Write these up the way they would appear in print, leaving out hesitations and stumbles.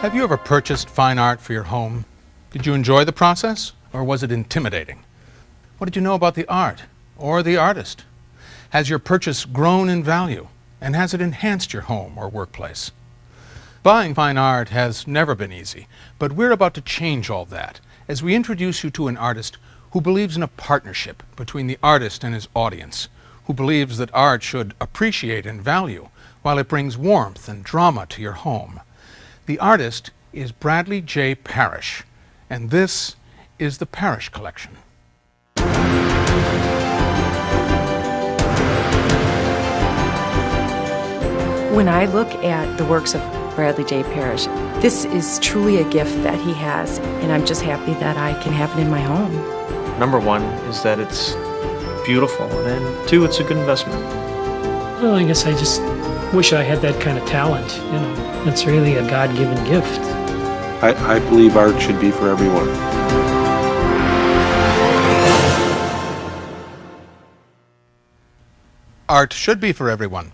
Have you ever purchased fine art for your home? Did you enjoy the process, or was it intimidating? What did you know about the art or the artist? Has your purchase grown in value, and has it enhanced your home or workplace? Buying fine art has never been easy, but we're about to change all that as we introduce you to an artist who believes in a partnership between the artist and his audience, who believes that art should appreciate and value while it brings warmth and drama to your home. The artist is Bradley J Parrish, and this is the Parrish Collection. When I look at the works of Bradley J Parrish, this is truly a gift that he has, and I'm just happy that I can have it in my home. Number one is that it's beautiful, and two, it's a good investment. Well, I guess I just wish I had that kind of talent, you know. It's really a God-given gift. I believe art should be for everyone. Art should be for everyone.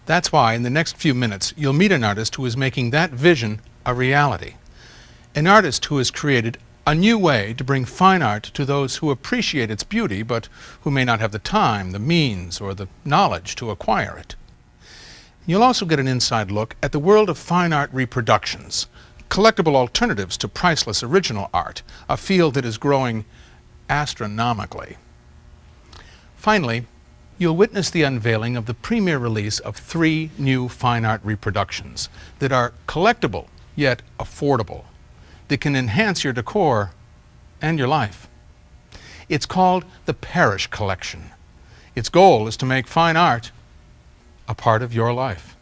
That's why in the next few minutes you'll meet an artist who is making that vision a reality. An artist who has created a new way to bring fine art to those who appreciate its beauty but who may not have the time, the means, or the knowledge to acquire it. You'll also get an inside look at the world of fine art reproductions, collectible alternatives to priceless original art, a field that is growing astronomically. Finally, you'll witness the unveiling of the premiere release of 3 new fine art reproductions that are collectible yet affordable, that can enhance your decor and your life. It's called the Parrish Collection. Its goal is to make fine art a part of your life.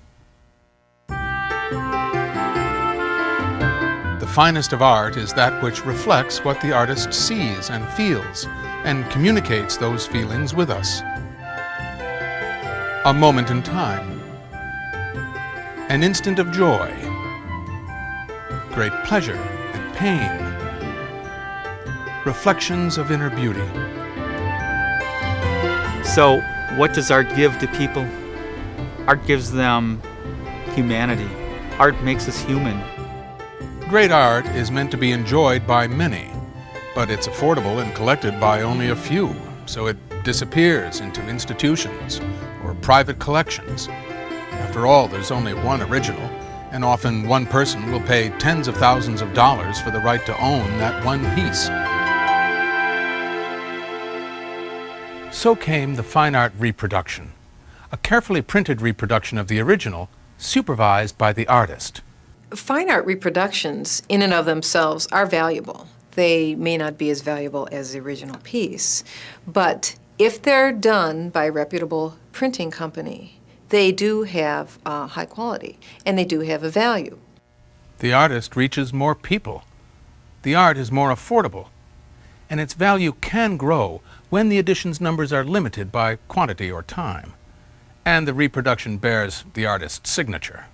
The finest of art is that which reflects what the artist sees and feels and communicates those feelings with us. A moment in time, an instant of joy, great pleasure and pain, reflections of inner beauty. So, what does art give to people? Art gives them humanity. Art makes us human. Great art is meant to be enjoyed by many, but it's affordable and collected by only a few, so it disappears into institutions or private collections. After all, there's only one original, and often one person will pay tens of thousands of dollars for the right to own that one piece. So came the fine art reproduction, a carefully printed reproduction of the original, supervised by the artist. Fine art reproductions, in and of themselves, are valuable. They may not be as valuable as the original piece, but if they're done by a reputable printing company, they do have high quality, and they do have a value. The artist reaches more people. The art is more affordable, and its value can grow when the edition's numbers are limited by quantity or time, and the reproduction bears the artist's signature.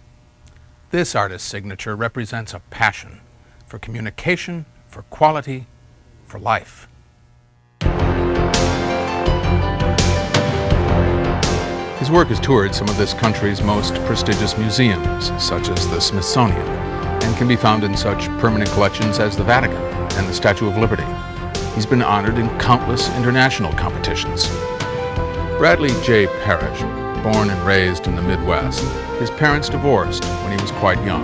This artist's signature represents a passion for communication, for quality, for life. His work has toured some of this country's most prestigious museums, such as the Smithsonian, and can be found in such permanent collections as the Vatican and the Statue of Liberty. He's been honored in countless international competitions. Bradley J Parrish, born and raised in the Midwest, his parents divorced when he was quite young.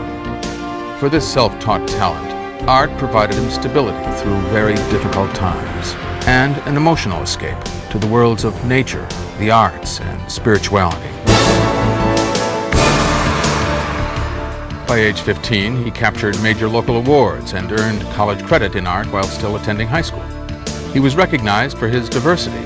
For this self-taught talent, art provided him stability through very difficult times and an emotional escape to the worlds of nature, the arts, and spirituality. By age 15, he captured major local awards and earned college credit in art while still attending high school. He was recognized for his diversity.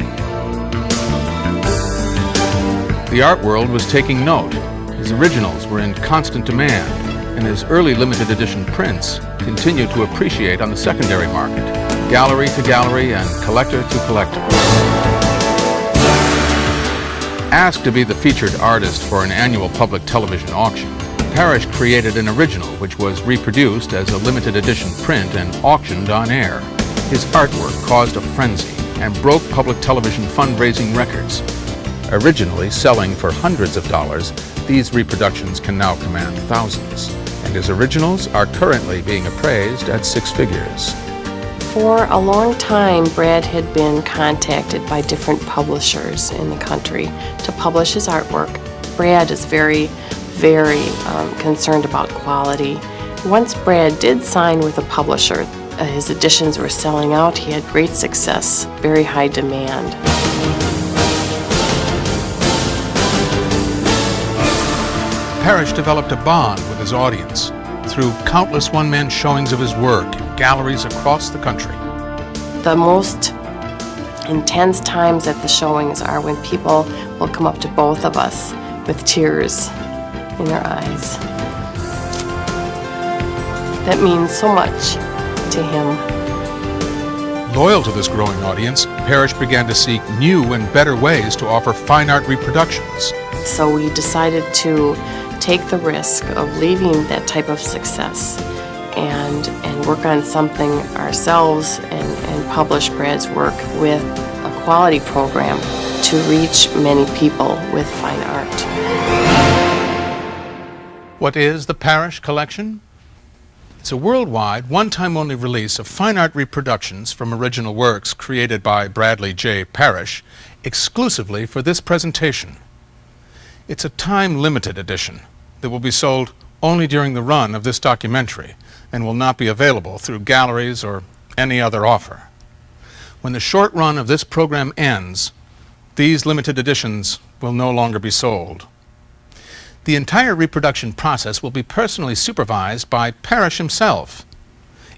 The art world was taking note. His originals were in constant demand, and his early limited edition prints continued to appreciate on the secondary market, gallery to gallery and collector to collector. Asked to be the featured artist for an annual public television auction, Parrish created an original which was reproduced as a limited edition print and auctioned on air. His artwork caused a frenzy and broke public television fundraising records. Originally selling for hundreds of dollars, these reproductions can now command thousands, and his originals are currently being appraised at 6 figures. For a long time, Brad had been contacted by different publishers in the country to publish his artwork. Brad is very concerned about quality. Once Brad did sign with a publisher, his editions were selling out. He had great success, very high demand. Parrish developed a bond with his audience through countless one-man showings of his work in galleries across the country. The most intense times at the showings are when people will come up to both of us with tears in their eyes. That means so much to him. Loyal to this growing audience, Parrish began to seek new and better ways to offer fine art reproductions. So we decided to take the risk of leaving that type of success and work on something ourselves and publish Brad's work with a quality program to reach many people with fine art. What is the Parrish Collection? It's a worldwide, one-time only release of fine art reproductions from original works created by Bradley J Parrish exclusively for this presentation. It's a time-limited edition that will be sold only during the run of this documentary and will not be available through galleries or any other offer. When the short run of this program ends, these limited editions will no longer be sold. The entire reproduction process will be personally supervised by Parrish himself.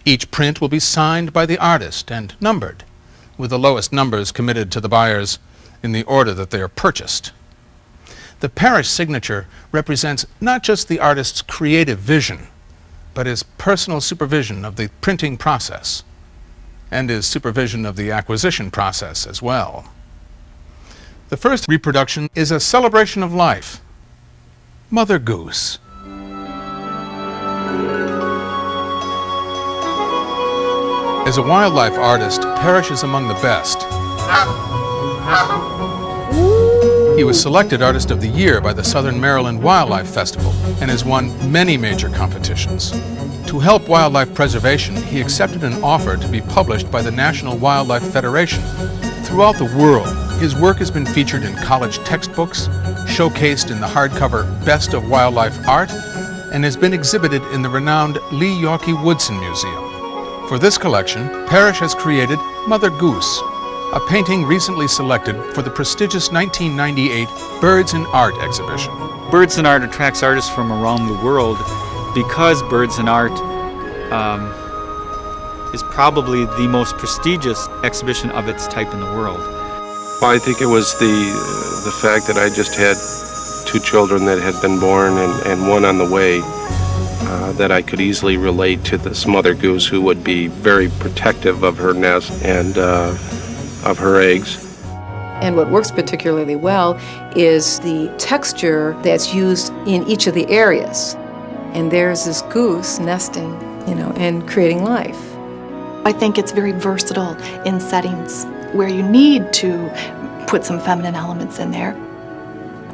Each print will be signed by the artist and numbered, with the lowest numbers committed to the buyers in the order that they are purchased. The Parrish signature represents not just the artist's creative vision, but his personal supervision of the printing process and his supervision of the acquisition process as well. The first reproduction is a celebration of life, Mother Goose. As a wildlife artist, Parrish is among the best. He was selected Artist of the Year by the Southern Maryland Wildlife Festival and has won many major competitions. To help wildlife preservation, he accepted an offer to be published by the National Wildlife Federation. Throughout the world, his work has been featured in college textbooks, showcased in the hardcover Best of Wildlife Art, and has been exhibited in the renowned Lee Yorkie Woodson Museum. For this collection, Parrish has created Mother Goose, a painting recently selected for the prestigious 1998 Birds in Art exhibition. Birds in Art attracts artists from around the world because Birds in Art is probably the most prestigious exhibition of its type in the world. Well, I think it was the fact that I just had 2 children that had been born and one on the way, that I could easily relate to this mother goose who would be very protective of her nest and of her eggs. And what works particularly well is the texture that's used in each of the areas. And there's this goose nesting, and creating life. I think it's very versatile in settings where you need to put some feminine elements in there,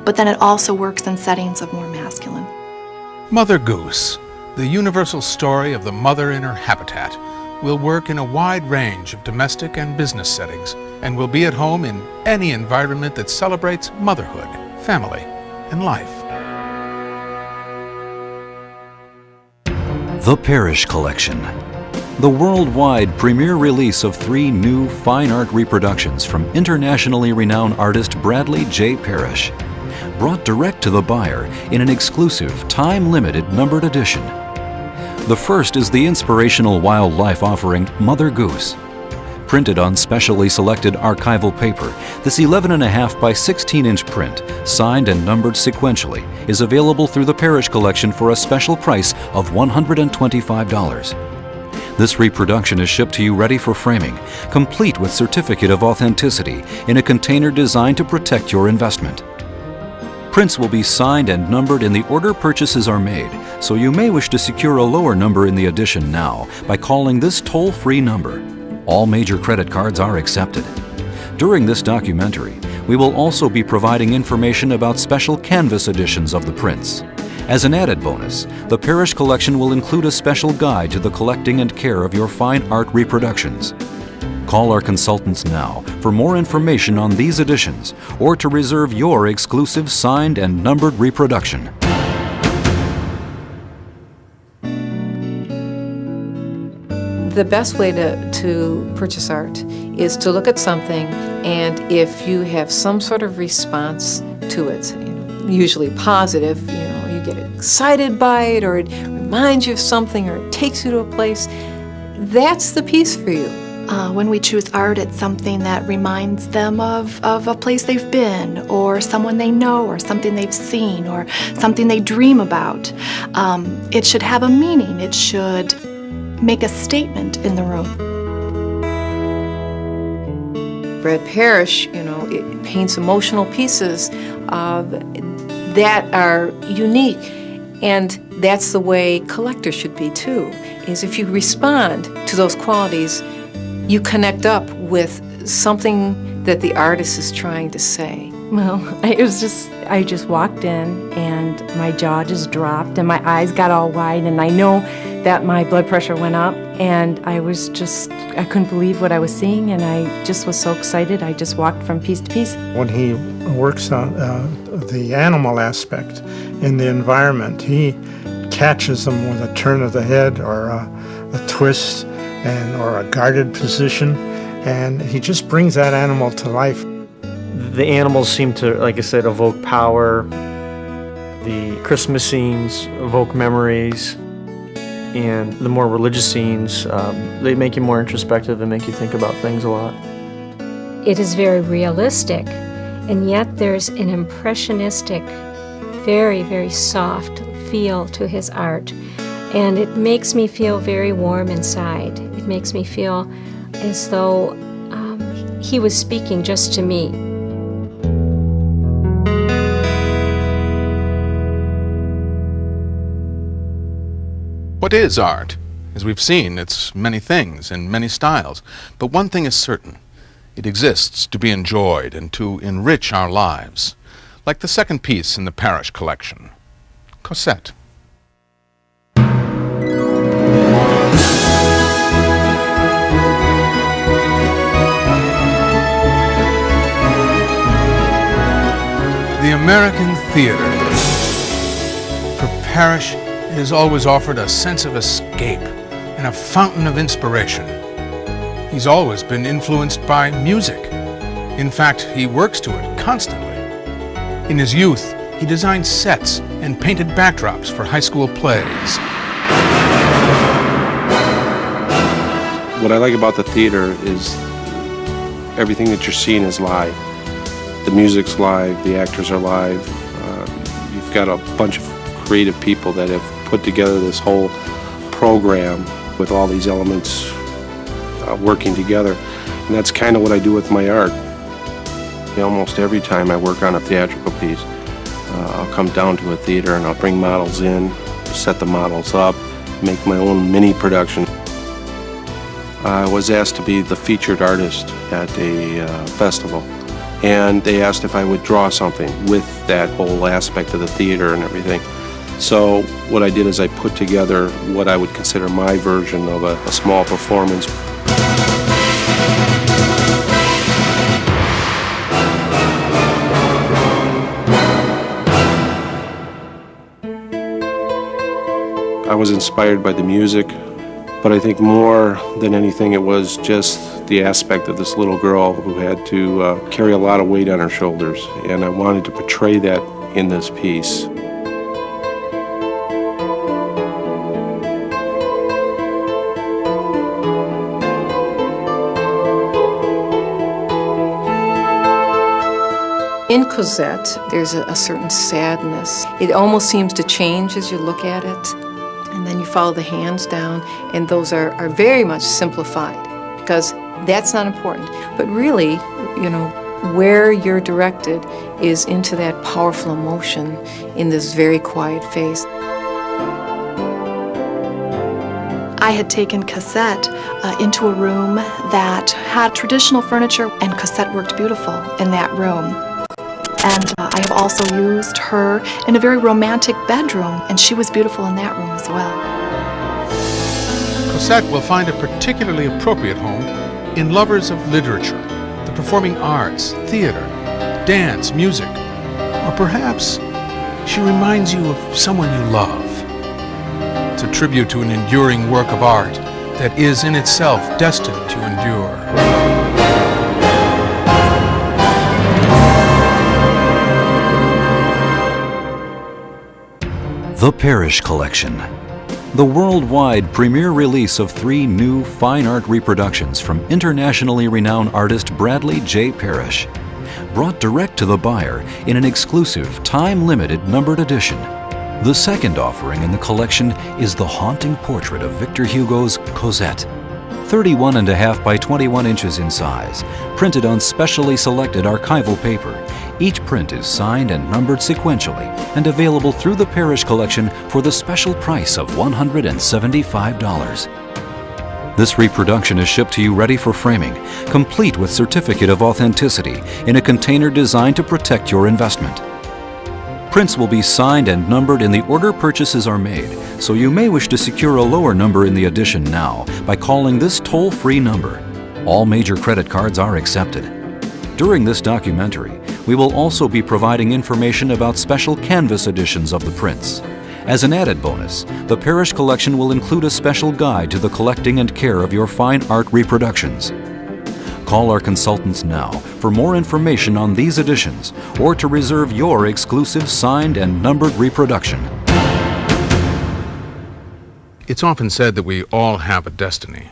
but then it also works in settings of more masculine. Mother Goose, the universal story of the mother in her habitat, will work in a wide range of domestic and business settings and will be at home in any environment that celebrates motherhood, family, and life. The Parrish Collection, the worldwide premiere release of 3 new fine art reproductions from internationally renowned artist Bradley J Parrish, brought direct to the buyer in an exclusive, time-limited numbered edition. The first is the inspirational wildlife offering Mother Goose. Printed on specially selected archival paper, this 11.5 by 16-inch print, signed and numbered sequentially, is available through the Parrish Collection for a special price of $125. This reproduction is shipped to you ready for framing, complete with certificate of authenticity in a container designed to protect your investment. Prints will be signed and numbered in the order purchases are made, so you may wish to secure a lower number in the edition now by calling this toll-free number. All major credit cards are accepted. During this documentary, we will also be providing information about special canvas editions of the prints. As an added bonus, the Parrish Collection will include a special guide to the collecting and care of your fine art reproductions. Call our consultants now for more information on these editions or to reserve your exclusive signed and numbered reproduction. The best way to purchase art is to look at something, and if you have some sort of response to it, usually positive, you get excited by it, or it reminds you of something, or it takes you to a place, that's the piece for you. When we choose art, it's something that reminds them of a place they've been, or someone they know, or something they've seen, or something they dream about. It should have a meaning. It should make a statement in the room. Brad Parrish, it paints emotional pieces that are unique, and that's the way collectors should be too, is if you respond to those qualities, you connect up with something that the artist is trying to say. Well, I just walked in and my jaw just dropped and my eyes got all wide, and I know that my blood pressure went up, and I couldn't believe what I was seeing, and I just was so excited. I just walked from piece to piece. When he works on the animal aspect in the environment, he catches them with a turn of the head or a twist or a guarded position, and he just brings that animal to life. The animals seem to, like I said, evoke power. The Christmas scenes evoke memories. And the more religious scenes, they make you more introspective and make you think about things a lot. It is very realistic, and yet there's an impressionistic, very, very soft feel to his art. And it makes me feel very warm inside. It makes me feel as though he was speaking just to me. What is art? As we've seen, it's many things and many styles. But one thing is certain. It exists to be enjoyed and to enrich our lives. Like the second piece in the Parrish Collection, Cosette. The American theater. For Parrish, it has always offered a sense of escape and a fountain of inspiration. He's always been influenced by music. In fact, he works to it constantly. In his youth, he designed sets and painted backdrops for high school plays. What I like about the theater is everything that you're seeing is live. The music's live, the actors are live. You've got a bunch of creative people that have put together this whole program with all these elements working together. And that's kind of what I do with my art. Almost every time I work on a theatrical piece, I'll come down to a theater and I'll bring models in, set the models up, make my own mini production. I was asked to be the featured artist at a festival, and they asked if I would draw something with that whole aspect of the theater and everything. So what I did is I put together what I would consider my version of a small performance. I was inspired by the music, but I think more than anything it was just the aspect of this little girl who had to carry a lot of weight on her shoulders, and I wanted to portray that in this piece. In Cosette, there's a certain sadness. It almost seems to change as you look at it. And then you follow the hands down, and those are very much simplified because that's not important. But really, where you're directed is into that powerful emotion in this very quiet face. I had taken Cosette into a room that had traditional furniture, and Cosette worked beautiful in that room. And I have also used her in a very romantic bedroom, and she was beautiful in that room as well. Cosette will find a particularly appropriate home in lovers of literature, the performing arts, theater, dance, music, or perhaps she reminds you of someone you love. It's a tribute to an enduring work of art that is in itself destined to endure. The Parrish Collection, the worldwide premiere release of 3 new fine art reproductions from internationally renowned artist Bradley J Parrish, brought direct to the buyer in an exclusive, time-limited numbered edition. The second offering in the collection is the haunting portrait of Victor Hugo's Cosette, 31.5 by 21 inches in size, printed on specially selected archival paper. Each print is signed and numbered sequentially and available through the Parrish Collection for the special price of $175. This reproduction is shipped to you ready for framing, complete with certificate of authenticity in a container designed to protect your investment. Prints will be signed and numbered in the order purchases are made, so you may wish to secure a lower number in the edition now by calling this toll-free number. All major credit cards are accepted. During this documentary, we will also be providing information about special canvas editions of the prints. As an added bonus, the Parrish Collection will include a special guide to the collecting and care of your fine art reproductions. Call our consultants now for more information on these editions or to reserve your exclusive signed and numbered reproduction. It's often said that we all have a destiny.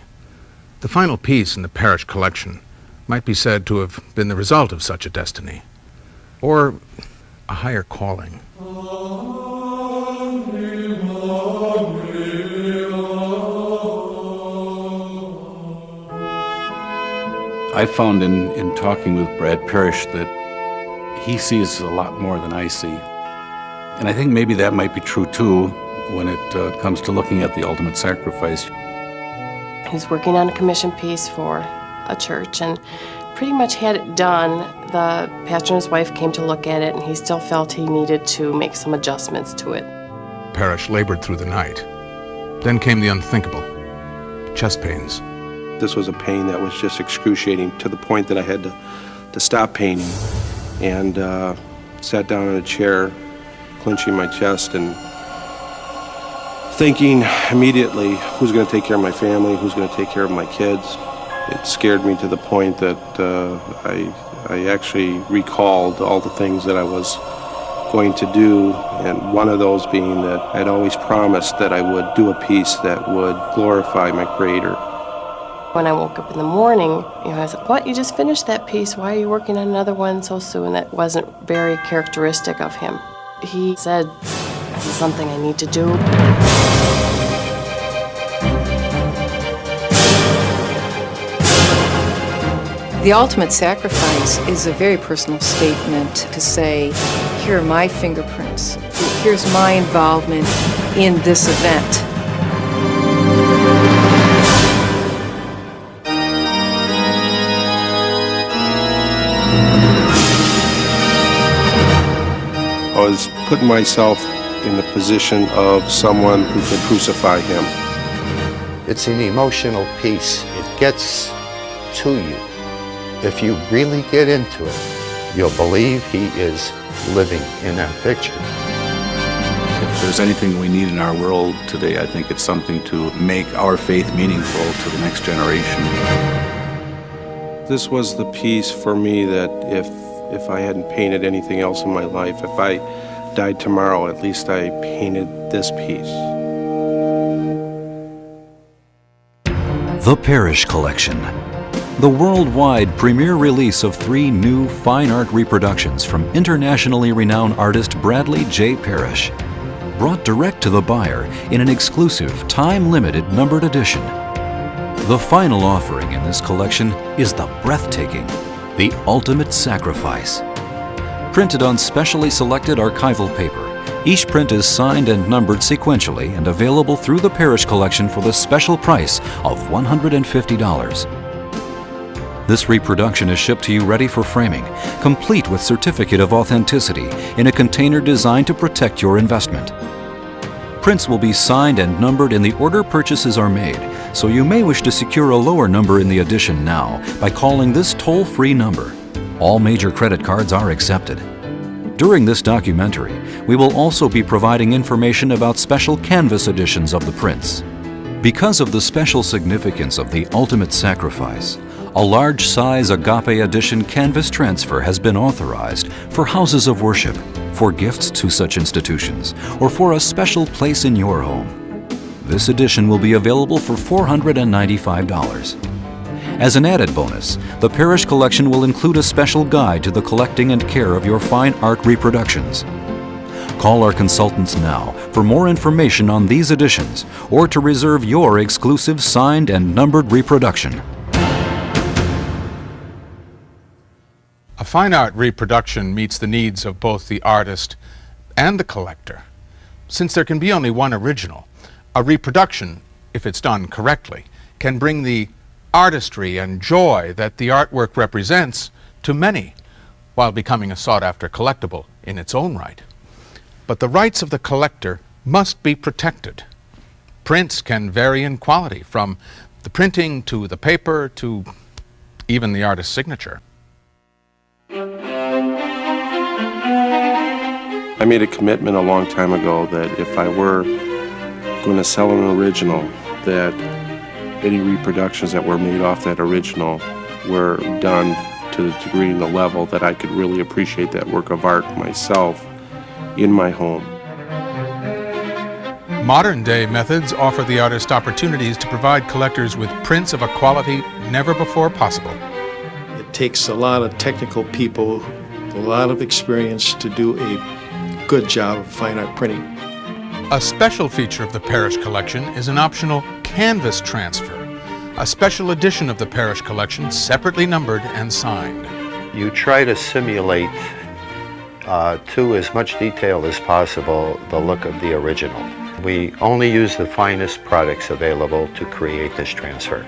The final piece in the Parrish Collection might be said to have been the result of such a destiny, or a higher calling. I found in talking with Brad Parrish that he sees a lot more than I see. And I think maybe that might be true too when it comes to looking at the ultimate sacrifice. He's working on a commission piece for a church and pretty much had it done. The pastor and his wife came to look at it, and he still felt he needed to make some adjustments to it. Parrish labored through the night. Then came the unthinkable, chest pains. This was a pain that was just excruciating to the point that I had to stop painting and sat down in a chair, clenching my chest and thinking immediately, who's going to take care of my family, who's going to take care of my kids. It scared me to the point that I actually recalled all the things that I was going to do, and one of those being that I'd always promised that I would do a piece that would glorify my Creator. When I woke up in the morning, I said, "What? You just finished that piece. Why are you working on another one so soon?" That wasn't very characteristic of him. He said, "This is something I need to do." The ultimate sacrifice is a very personal statement to say, here are my fingerprints. Here's my involvement in this event. I was putting myself in the position of someone who could crucify him. It's an emotional piece. It gets to you. If you really get into it, you'll believe he is living in that picture. If there's anything we need in our world today, I think it's something to make our faith meaningful to the next generation. This was the piece for me that if I hadn't painted anything else in my life, if I died tomorrow, at least I painted this piece. The Parrish Collection, the worldwide premiere release of 3 new fine art reproductions from internationally renowned artist Bradley J Parrish, brought direct to the buyer in an exclusive, time-limited numbered edition. The final offering in this collection is the breathtaking, The Ultimate Sacrifice. Printed on specially selected archival paper, each print is signed and numbered sequentially and available through the Parrish Collection for the special price of $150. This reproduction is shipped to you ready for framing, complete with certificate of authenticity in a container designed to protect your investment. Prints will be signed and numbered in the order purchases are made, so you may wish to secure a lower number in the edition now by calling this toll-free number. All major credit cards are accepted. During this documentary, we will also be providing information about special canvas editions of the prints. Because of the special significance of the ultimate sacrifice, a large-size Agape edition canvas transfer has been authorized for houses of worship, for gifts to such institutions, or for a special place in your home. This edition will be available for $495. As an added bonus, the Parrish Collection will include a special guide to the collecting and care of your fine art reproductions. Call our consultants now for more information on these editions or to reserve your exclusive signed and numbered reproduction. A fine art reproduction meets the needs of both the artist and the collector. Since there can be only one original, a reproduction, if it's done correctly, can bring the artistry and joy that the artwork represents to many, while becoming a sought-after collectible in its own right. But the rights of the collector must be protected. Prints can vary in quality, from the printing to the paper to even the artist's signature. I made a commitment a long time ago that if I were going to sell an original, that any reproductions that were made off that original were done to the degree and the level that I could really appreciate that work of art myself in my home. Modern-day methods offer the artist opportunities to provide collectors with prints of a quality never before possible. It takes a lot of technical people, a lot of experience to do a good job of fine art printing. A special feature of the Parrish Collection is an optional canvas transfer, a special edition of the Parrish Collection separately numbered and signed. You try to simulate to as much detail as possible the look of the original. We only use the finest products available to create this transfer.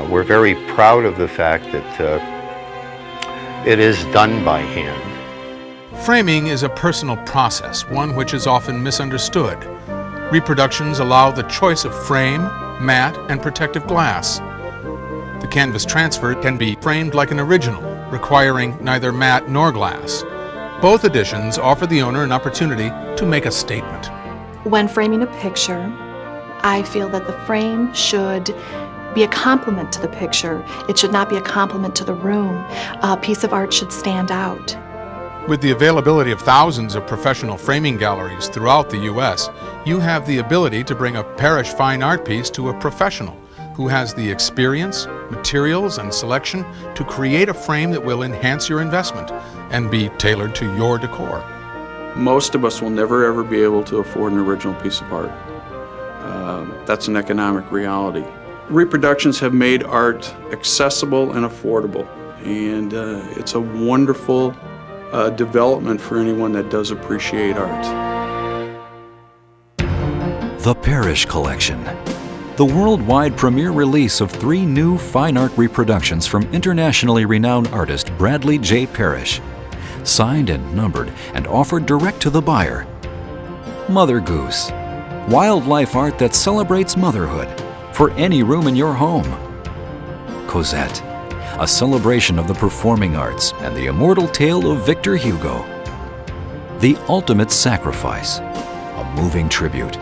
We're very proud of the fact that it is done by hand. Framing is a personal process, one which is often misunderstood. Reproductions allow the choice of frame, matte, and protective glass. The canvas transfer can be framed like an original, requiring neither matte nor glass. Both editions offer the owner an opportunity to make a statement. When framing a picture, I feel that the frame should be a complement to the picture. It should not be a complement to the room. A piece of art should stand out. With the availability of thousands of professional framing galleries throughout the U.S., you have the ability to bring a Parrish fine art piece to a professional who has the experience, materials, and selection to create a frame that will enhance your investment and be tailored to your decor. Most of us will never ever be able to afford an original piece of art. That's an economic reality. Reproductions have made art accessible and affordable, and it's a wonderful development for anyone that does appreciate art. The Parrish Collection, the worldwide premiere release of 3 new fine art reproductions from internationally renowned artist Bradley J Parrish, signed and numbered and offered direct to the buyer. Mother Goose, wildlife art that celebrates motherhood for any room in your home. Cosette, a celebration of the performing arts and the immortal tale of Victor Hugo. The Ultimate Sacrifice, a moving tribute,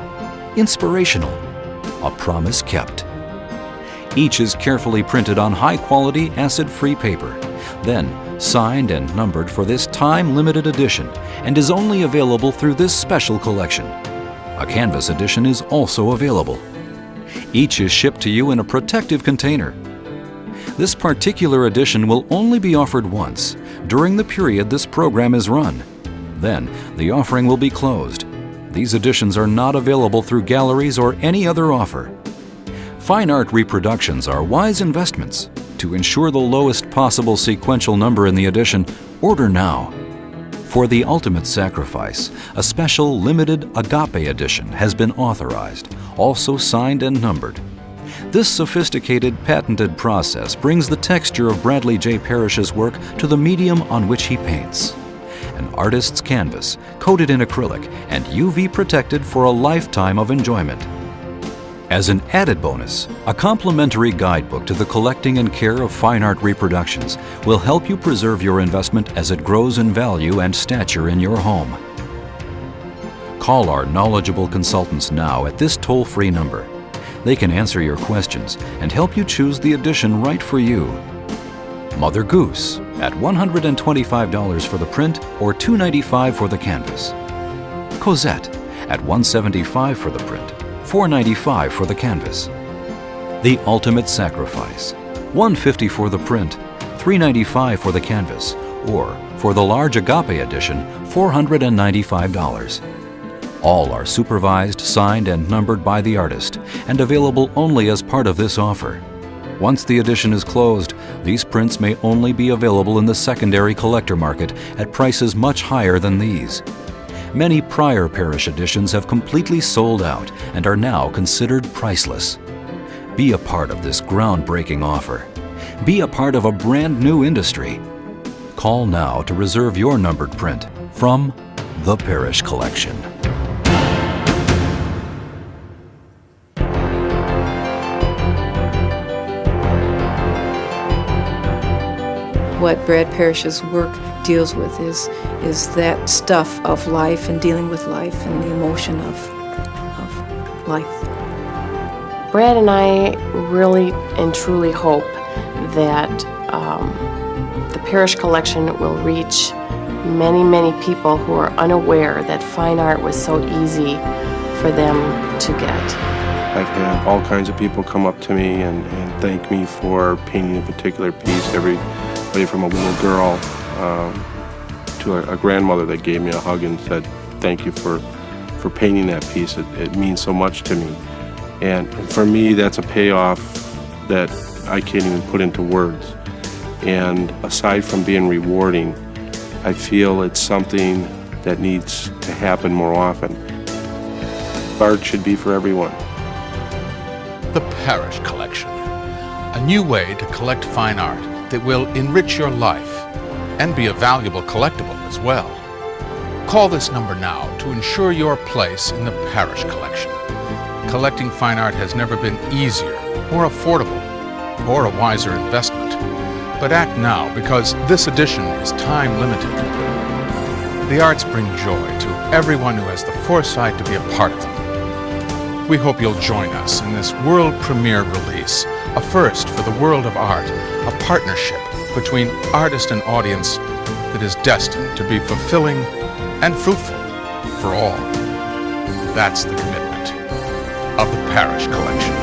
inspirational, a promise kept. Each is carefully printed on high-quality, acid-free paper, then signed and numbered for this time-limited edition, and is only available through this special collection. A canvas edition is also available. Each is shipped to you in a protective container. This particular edition will only be offered once during the period this program is run. Then, the offering will be closed. These editions are not available through galleries or any other offer. Fine art reproductions are wise investments. To ensure the lowest possible sequential number in the edition, order now. For The Ultimate Sacrifice, a special limited Agape edition has been authorized, also signed and numbered. This sophisticated, patented process brings the texture of Bradley J Parrish's work to the medium on which he paints. An artist's canvas, coated in acrylic and UV protected for a lifetime of enjoyment. As an added bonus, a complimentary guidebook to the collecting and care of fine art reproductions will help you preserve your investment as it grows in value and stature in your home. Call our knowledgeable consultants now at this toll-free number. They can answer your questions and help you choose the edition right for you. Mother Goose at $125 for the print or $295 for the canvas. Cosette at $175 for the print, $495 for the canvas. The Ultimate Sacrifice, $150 for the print, $395 for the canvas, or for the large Agape edition, $495. All are supervised, signed, and numbered by the artist, and available only as part of this offer. Once the edition is closed, these prints may only be available in the secondary collector market at prices much higher than these. Many prior Parrish editions have completely sold out and are now considered priceless. Be a part of this groundbreaking offer. Be a part of a brand new industry. Call now to reserve your numbered print from the Parrish Collection. What Brad Parrish's work deals with is that stuff of life and dealing with life and the emotion of life. Brad and I really and truly hope that the Parrish Collection will reach many, many people who are unaware that fine art was so easy for them to get. I've had all kinds of people come up to me and thank me for painting a particular piece. Everybody from a little girl to a grandmother that gave me a hug and said, thank you for painting that piece. It means so much to me. And for me, that's a payoff that I can't even put into words. And aside from being rewarding, I feel it's something that needs to happen more often. Art should be for everyone. The Parrish Collection, a new way to collect fine art that will enrich your life and be a valuable collectible as well. Call this number now to ensure your place in the Parrish Collection. Collecting fine art has never been easier, more affordable, or a wiser investment. But act now, because this edition is time limited. The arts bring joy to everyone who has the foresight to be a part of them. We hope you'll join us in this world premiere release, a first for the world of art, a partnership between artist and audience that is destined to be fulfilling and fruitful for all. That's the commitment of the Parrish Collection.